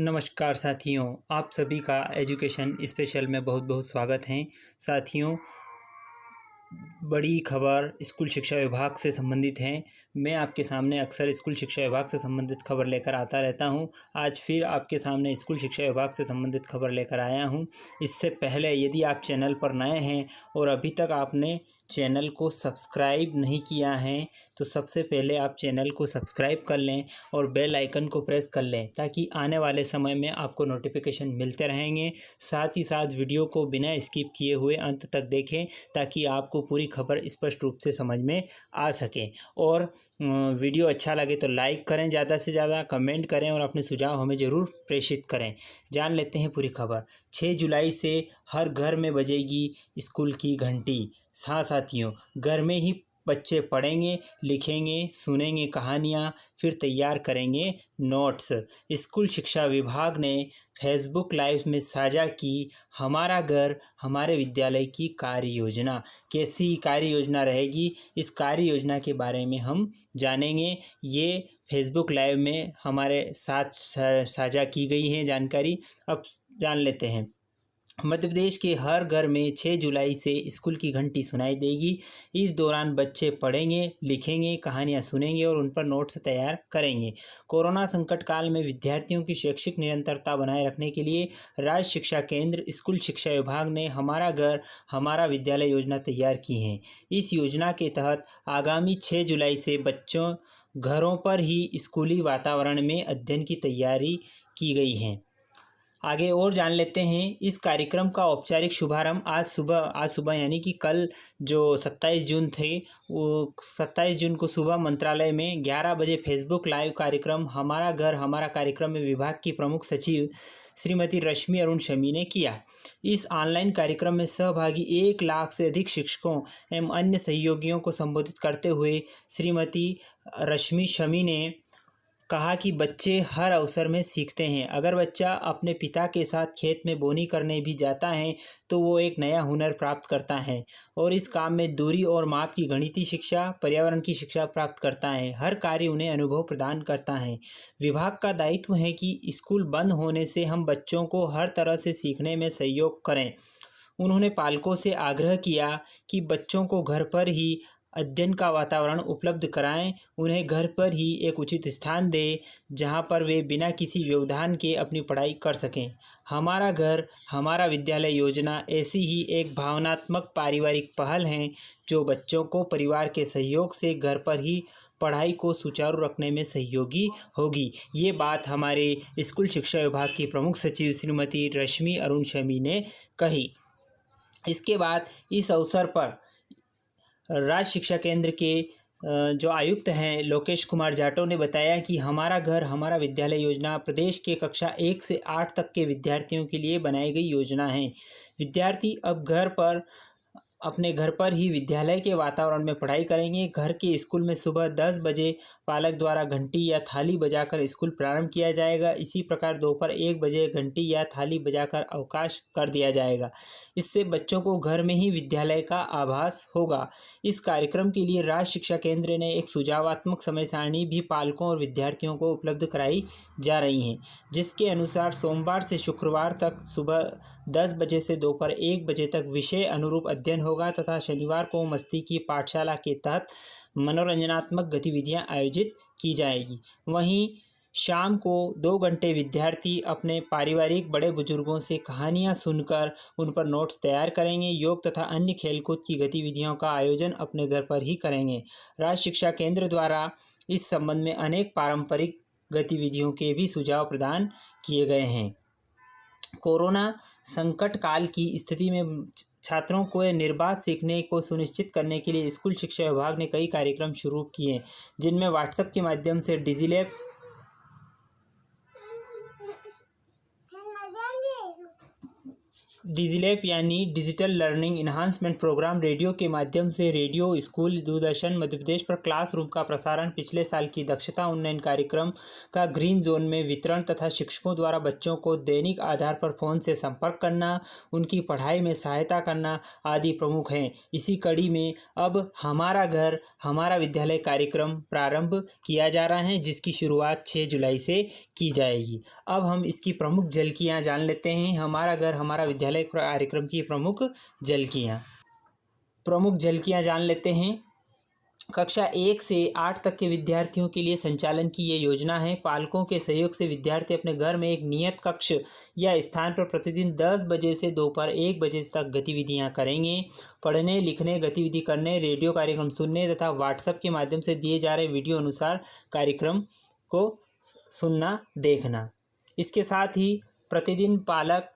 नमस्कार साथियों, आप सभी का एजुकेशन स्पेशल में बहुत बहुत स्वागत है। साथियों, बड़ी खबर स्कूल शिक्षा विभाग से संबंधित है। मैं आपके सामने अक्सर स्कूल शिक्षा विभाग से संबंधित खबर लेकर आता रहता हूं। आज फिर आपके सामने स्कूल शिक्षा विभाग से संबंधित खबर लेकर आया हूं। इससे पहले यदि आप चैनल पर नए हैं और अभी तक आपने चैनल को सब्सक्राइब नहीं किया है तो सबसे पहले आप चैनल को सब्सक्राइब कर लें और बेल आइकन को प्रेस कर लें ताकि आने वाले समय में आपको नोटिफिकेशन मिलते रहेंगे। साथ ही साथ वीडियो को बिना स्किप किए हुए अंत तक देखें ताकि आपको पूरी खबर स्पष्ट रूप से समझ में आ सके। और वीडियो अच्छा लगे तो लाइक करें, ज़्यादा से ज़्यादा कमेंट करें और अपने सुझाव हमें ज़रूर प्रेषित करें। जान लेते हैं पूरी खबर। 6 जुलाई से हर घर में बजेगी स्कूल की घंटी। हाँ साथियों, घर में ही बच्चे पढ़ेंगे, लिखेंगे, सुनेंगे कहानियाँ, फिर तैयार करेंगे नोट्स। स्कूल शिक्षा विभाग ने फेसबुक लाइव में साझा की हमारा घर हमारे विद्यालय की कार्य योजना। कैसी कार्य योजना रहेगी, इस कार्य योजना के बारे में हम जानेंगे। ये फेसबुक लाइव में हमारे साथ साझा की गई है जानकारी। अब जान लेते हैं। मध्य प्रदेश के हर घर में 6 जुलाई से स्कूल की घंटी सुनाई देगी। इस दौरान बच्चे पढ़ेंगे, लिखेंगे, कहानियां सुनेंगे और उन पर नोट्स तैयार करेंगे। कोरोना संकट काल में विद्यार्थियों की शैक्षिक निरंतरता बनाए रखने के लिए राज्य शिक्षा केंद्र स्कूल शिक्षा विभाग ने हमारा घर हमारा विद्यालय योजना तैयार की है। इस योजना के तहत आगामी 6 जुलाई से बच्चों घरों पर ही स्कूली वातावरण में अध्ययन की तैयारी की गई है। आगे और जान लेते हैं। इस कार्यक्रम का औपचारिक शुभारंभ आज सुबह यानी कि कल जो 27 जून थे, वो 27 जून को सुबह मंत्रालय में 11 बजे फेसबुक लाइव कार्यक्रम हमारा घर हमारा कार्यक्रम में विभाग की प्रमुख सचिव श्रीमती रश्मि अरुण शमी ने किया। इस ऑनलाइन कार्यक्रम में सहभागी 1 लाख से अधिक शिक्षकों एवं अन्य सहयोगियों को संबोधित करते हुए श्रीमती रश्मि शमी ने कहा कि बच्चे हर अवसर में सीखते हैं। अगर बच्चा अपने पिता के साथ खेत में बोनी करने भी जाता है तो वो एक नया हुनर प्राप्त करता है और इस काम में दूरी और माप की गणितीय शिक्षा, पर्यावरण की शिक्षा प्राप्त करता है। हर कार्य उन्हें अनुभव प्रदान करता है। विभाग का दायित्व है कि स्कूल बंद होने से हम बच्चों को हर तरह से सीखने में सहयोग करें। उन्होंने पालकों से आग्रह किया कि बच्चों को घर पर ही अध्ययन का वातावरण उपलब्ध कराएं, उन्हें घर पर ही एक उचित स्थान दें जहां पर वे बिना किसी व्यवधान के अपनी पढ़ाई कर सकें। हमारा घर हमारा विद्यालय योजना ऐसी ही एक भावनात्मक पारिवारिक पहल है जो बच्चों को परिवार के सहयोग से घर पर ही पढ़ाई को सुचारू रखने में सहयोगी होगी। ये बात हमारे स्कूल शिक्षा विभाग की प्रमुख सचिव श्रीमती रश्मि अरुण शमी ने कही। इसके बाद इस अवसर पर राज्य शिक्षा केंद्र के जो आयुक्त हैं लोकेश कुमार जाटव ने बताया कि हमारा घर हमारा विद्यालय योजना प्रदेश के कक्षा 1 से 8 तक के विद्यार्थियों के लिए बनाई गई योजना है। विद्यार्थी अब अपने घर पर ही विद्यालय के वातावरण में पढ़ाई करेंगे। घर के स्कूल में सुबह 10 बजे पालक द्वारा घंटी या थाली बजाकर स्कूल प्रारंभ किया जाएगा। इसी प्रकार दोपहर 1 बजे घंटी या थाली बजाकर अवकाश कर दिया जाएगा। इससे बच्चों को घर में ही विद्यालय का आभास होगा। इस कार्यक्रम के लिए राज्य शिक्षा केंद्र ने एक सुझावात्मक समय सारणी भी पालकों और विद्यार्थियों को उपलब्ध कराई जा रही है, जिसके अनुसार सोमवार से शुक्रवार तक सुबह 10 बजे से दोपहर 1 बजे तक विषय अनुरूप अध्ययन होगा तथा शनिवार को मस्ती की पाठशाला के तहत मनोरंजनात्मक गतिविधियां आयोजित की जाएगी। वहीं शाम को 2 घंटे विद्यार्थी अपने पारिवारिक बड़े बुजुर्गों से कहानियां सुनकर उन पर नोट्स तैयार करेंगे। योग तथा अन्य खेलकूद की गतिविधियों का आयोजन अपने घर पर ही करेंगे। राज्य शिक्षा केंद्र द्वारा इस संबंध में अनेक पारंपरिक गतिविधियों के भी सुझाव प्रदान किए गए हैं। कोरोना संकट काल की स्थिति में छात्रों को निर्बाध सीखने को सुनिश्चित करने के लिए स्कूल शिक्षा विभाग ने कई कार्यक्रम शुरू किए, जिनमें व्हाट्सएप के माध्यम से डिजिलैब डिजिलैप यानी digital learning enhancement programme radio के माध्यम से रेडियो स्कूल दूरदर्शन मध्य प्रदेश पर क्लासरूम का प्रसारण पिछले साल की दक्षता उन्नयन कार्यक्रम का ग्रीन जोन में वितरण तथा शिक्षकों द्वारा बच्चों को दैनिक आधार पर फ़ोन से संपर्क करना, उनकी पढ़ाई में सहायता करना आदि प्रमुख हैं। इसी कड़ी में अब हमारा घर हमारा विद्यालय कार्यक्रम प्रारंभ किया जा रहा है, जिसकी शुरुआत 6 जुलाई से की जाएगी। अब हम इसकी प्रमुख झलकियाँ जान लेते हैं। हमारा घर हमारा विद्यालय कार्यक्रम की प्रमुख झलकियाँ जान लेते हैं। कक्षा 1 से 8 तक के विद्यार्थियों के लिए संचालन की ये योजना है। पालकों के सहयोग से विद्यार्थी अपने घर में एक नियत कक्ष या स्थान पर प्रतिदिन 10 बजे से दोपहर 1 बजे तक गतिविधियां करेंगे। पढ़ने लिखने गतिविधि करने, रेडियो कार्यक्रम सुनने तथा व्हाट्सएप के माध्यम से दिए जा रहे वीडियो अनुसार कार्यक्रम को सुनना देखना। इसके साथ ही प्रतिदिन पालक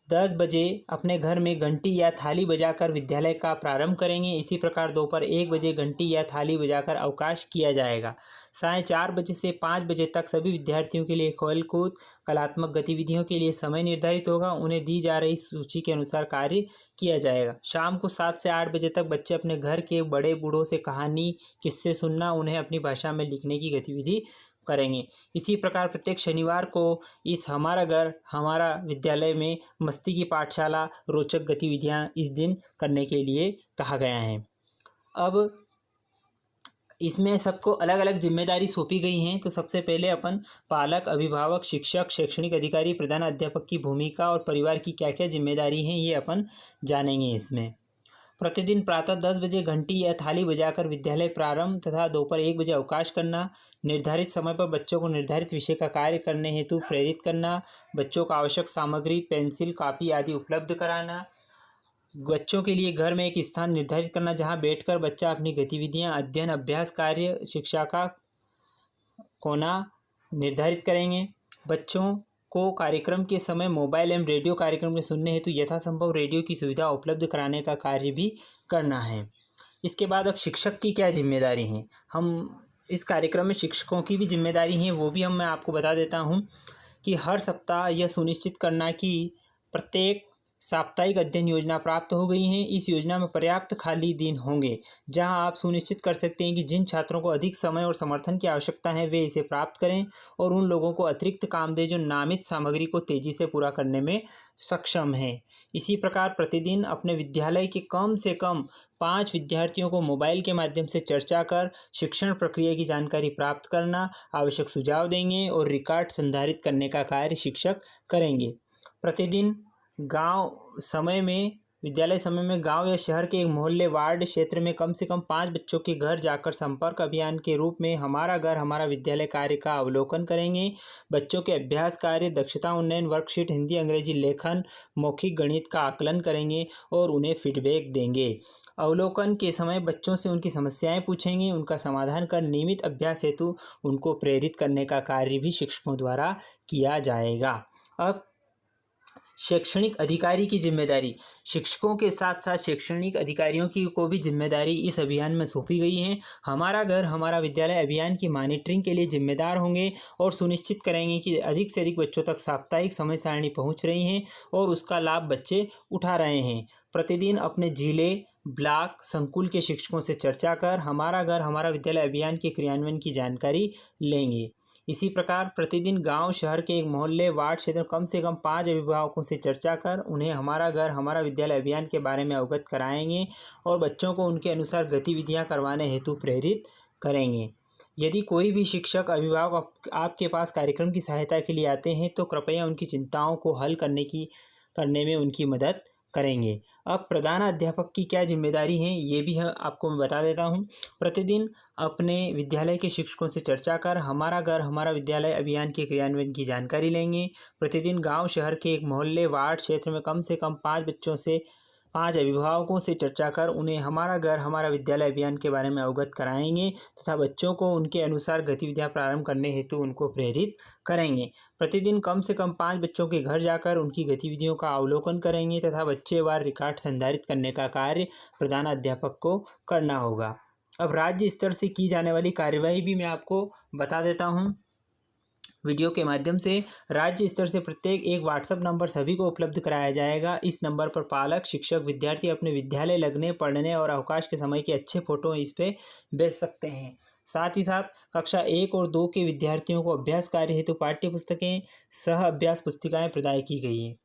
10 बजे अपने घर में घंटी या थाली बजाकर विद्यालय का प्रारंभ करेंगे। इसी प्रकार दोपहर 1 बजे घंटी या थाली बजाकर अवकाश किया जाएगा। साढ़े 4 बजे से 5 बजे तक सभी विद्यार्थियों के लिए खेलकूद कलात्मक गतिविधियों के लिए समय निर्धारित होगा। उन्हें दी जा रही सूची के अनुसार कार्य किया जाएगा। शाम को 7 से 8 बजे तक बच्चे अपने घर के बड़े बूढ़ों से कहानी किस्से सुनना, उन्हें अपनी भाषा में लिखने की गतिविधि करेंगे। इसी प्रकार प्रत्येक शनिवार को इस हमारा घर हमारा विद्यालय में मस्ती की पाठशाला रोचक गतिविधियां इस दिन करने के लिए कहा गया है। अब इसमें सबको अलग अलग जिम्मेदारी सौंपी गई हैं। तो सबसे पहले अपन पालक, अभिभावक, शिक्षक, शैक्षणिक अधिकारी, प्रधान अध्यापक की भूमिका और परिवार की क्या क्या जिम्मेदारी हैं, ये अपन जानेंगे। इसमें प्रतिदिन प्रातः 10 बजे घंटी या थाली बजाकर विद्यालय प्रारंभ तथा दोपहर 1 बजे अवकाश करना। निर्धारित समय पर बच्चों को निर्धारित विषय का कार्य करने हेतु प्रेरित करना। बच्चों को आवश्यक सामग्री पेंसिल कापी आदि उपलब्ध कराना। बच्चों के लिए घर में एक स्थान निर्धारित करना जहां बैठकर बच्चा अपनी गतिविधियां, अध्ययन, अभ्यास, कार्य, शिक्षा का कोना निर्धारित करेंगे। बच्चों को कार्यक्रम के समय मोबाइल एवं रेडियो कार्यक्रम में सुनने हेतु यथासंभव रेडियो की सुविधा उपलब्ध कराने का कार्य भी करना है। इसके बाद अब शिक्षक की क्या जिम्मेदारी है, हम इस कार्यक्रम में शिक्षकों की भी जिम्मेदारी है, वो भी मैं आपको बता देता हूँ कि हर सप्ताह यह सुनिश्चित करना कि प्रत्येक साप्ताहिक अध्ययन योजना प्राप्त हो गई है। इस योजना में पर्याप्त खाली दिन होंगे जहां आप सुनिश्चित कर सकते हैं कि जिन छात्रों को अधिक समय और समर्थन की आवश्यकता है वे इसे प्राप्त करें और उन लोगों को अतिरिक्त काम दें जो नामित सामग्री को तेजी से पूरा करने में सक्षम हैं। इसी प्रकार प्रतिदिन अपने विद्यालय के कम से कम 5 विद्यार्थियों को मोबाइल के माध्यम से चर्चा कर शिक्षण प्रक्रिया की जानकारी प्राप्त करना, आवश्यक सुझाव देंगे और रिकॉर्ड संधारित करने का कार्य शिक्षक करेंगे। प्रतिदिन विद्यालय समय में गांव या शहर के एक मोहल्ले वार्ड क्षेत्र में कम से कम 5 बच्चों के घर जाकर संपर्क अभियान के रूप में हमारा घर हमारा विद्यालय कार्य का अवलोकन करेंगे। बच्चों के अभ्यास कार्य, दक्षता उन्नयन वर्कशीट, हिंदी अंग्रेजी लेखन, मौखिक गणित का आकलन करेंगे और उन्हें फीडबैक देंगे। अवलोकन के समय बच्चों से उनकी समस्याएं पूछेंगे, उनका समाधान कर नियमित अभ्यास हेतु उनको प्रेरित करने का कार्य भी शिक्षकों द्वारा किया जाएगा। अब शैक्षणिक अधिकारी की जिम्मेदारी, शिक्षकों के साथ साथ शैक्षणिक अधिकारियों की को भी जिम्मेदारी इस अभियान में सौंपी गई है। हमारा घर हमारा विद्यालय अभियान की मॉनिटरिंग के लिए जिम्मेदार होंगे और सुनिश्चित करेंगे कि अधिक से अधिक बच्चों तक साप्ताहिक समय सारणी पहुंच रही है और उसका लाभ बच्चे उठा रहे हैं। प्रतिदिन अपने जिले, ब्लॉक, संकुल के शिक्षकों से चर्चा कर हमारा घर हमारा विद्यालय अभियान के क्रियान्वयन की जानकारी लेंगे। इसी प्रकार प्रतिदिन गांव, शहर के एक मोहल्ले, वार्ड क्षेत्र कम से कम 5 अभिभावकों से चर्चा कर उन्हें हमारा घर हमारा विद्यालय अभियान के बारे में अवगत कराएंगे और बच्चों को उनके अनुसार गतिविधियां करवाने हेतु प्रेरित करेंगे। यदि कोई भी शिक्षक अभिभावक आपके पास कार्यक्रम की सहायता के लिए आते हैं तो कृपया उनकी चिंताओं को हल करने में उनकी मदद करेंगे। अब प्रधान अध्यापक की क्या जिम्मेदारी है, ये भी आपको मैं बता देता हूँ। प्रतिदिन अपने विद्यालय के शिक्षकों से चर्चा कर हमारा घर हमारा विद्यालय अभियान के क्रियान्वयन की जानकारी लेंगे। प्रतिदिन गांव, शहर के एक मोहल्ले, वार्ड क्षेत्र में कम से कम 5 अभिभावकों से चर्चा कर उन्हें हमारा घर हमारा विद्यालय अभियान के बारे में अवगत कराएंगे तथा बच्चों को उनके अनुसार गतिविधियां प्रारंभ करने हेतु उनको प्रेरित करेंगे। प्रतिदिन कम से कम 5 बच्चों के घर जाकर उनकी गतिविधियों का अवलोकन करेंगे तथा बच्चेवार रिकॉर्ड संधारित करने का कार्य प्रधान अध्यापक को करना होगा। अब राज्य स्तर से की जाने वाली कार्यवाही भी मैं आपको बता देता हूँ। वीडियो के माध्यम से राज्य स्तर से प्रत्येक एक व्हाट्सएप नंबर सभी को उपलब्ध कराया जाएगा। इस नंबर पर पालक, शिक्षक, विद्यार्थी अपने विद्यालय लगने, पढ़ने और अवकाश के समय के अच्छे फोटो इस पे भेज सकते हैं। साथ ही साथ कक्षा 1 और 2 के विद्यार्थियों को अभ्यास कार्य हेतु पाठ्य पुस्तकें, सह अभ्यास पुस्तिकाएं प्रदान की गई हैं।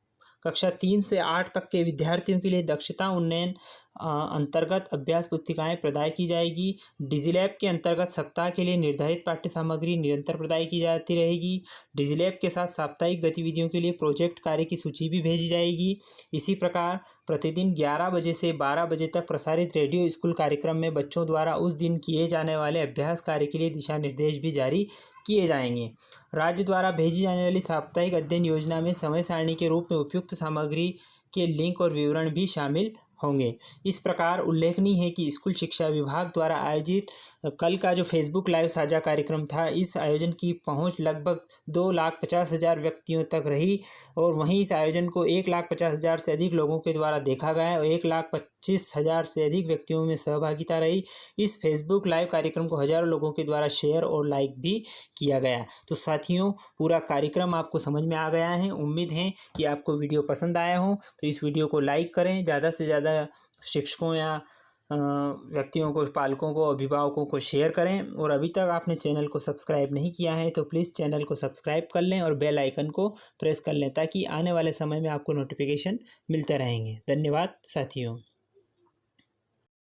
कक्षा 3 से 8 तक के विद्यार्थियों के लिए दक्षता उन्नयन अंतर्गत अभ्यास पुस्तिकाएं प्रदान की जाएगी। डिजिलैब के अंतर्गत सप्ताह के लिए निर्धारित पाठ्य सामग्री निरंतर प्रदान की जाती रहेगी। डिजिलैब के साथ साप्ताहिक गतिविधियों के लिए प्रोजेक्ट कार्य की सूची भी भेजी जाएगी। इसी प्रकार प्रतिदिन 11 बजे से 12 बजे तक प्रसारित रेडियो स्कूल कार्यक्रम में बच्चों द्वारा उस दिन किए जाने वाले अभ्यास कार्य के लिए दिशा निर्देश भी जारी किए जाएंगे। राज्य द्वारा भेजी जाने वाली साप्ताहिक अध्ययन योजना में समय सारणी के रूप में उपयुक्त सामग्री के लिंक और विवरण भी शामिल होंगे। इस प्रकार उल्लेखनीय है कि स्कूल शिक्षा विभाग द्वारा आयोजित कल का जो फेसबुक लाइव साझा कार्यक्रम था, इस आयोजन की पहुंच लगभग 2,50,000 व्यक्तियों तक रही और वहीं इस आयोजन को 1,50,000 से अधिक लोगों के द्वारा देखा गया और 1,25,000 से अधिक व्यक्तियों में सहभागिता रही। इस फेसबुक लाइव कार्यक्रम को हज़ारों लोगों के द्वारा शेयर और लाइक भी किया गया। तो साथियों, पूरा कार्यक्रम आपको समझ में आ गया है। उम्मीद है कि आपको वीडियो पसंद आया हो। तो इस वीडियो को लाइक करें, ज़्यादा से ज़्यादा शिक्षकों या व्यक्तियों को, पालकों को, अभिभावकों को शेयर करें। और अभी तक आपने चैनल को सब्सक्राइब नहीं किया है तो प्लीज़ चैनल को सब्सक्राइब कर लें और बेल आइकन को प्रेस कर लें ताकि आने वाले समय में आपको नोटिफिकेशन मिलते रहेंगे। धन्यवाद साथियों।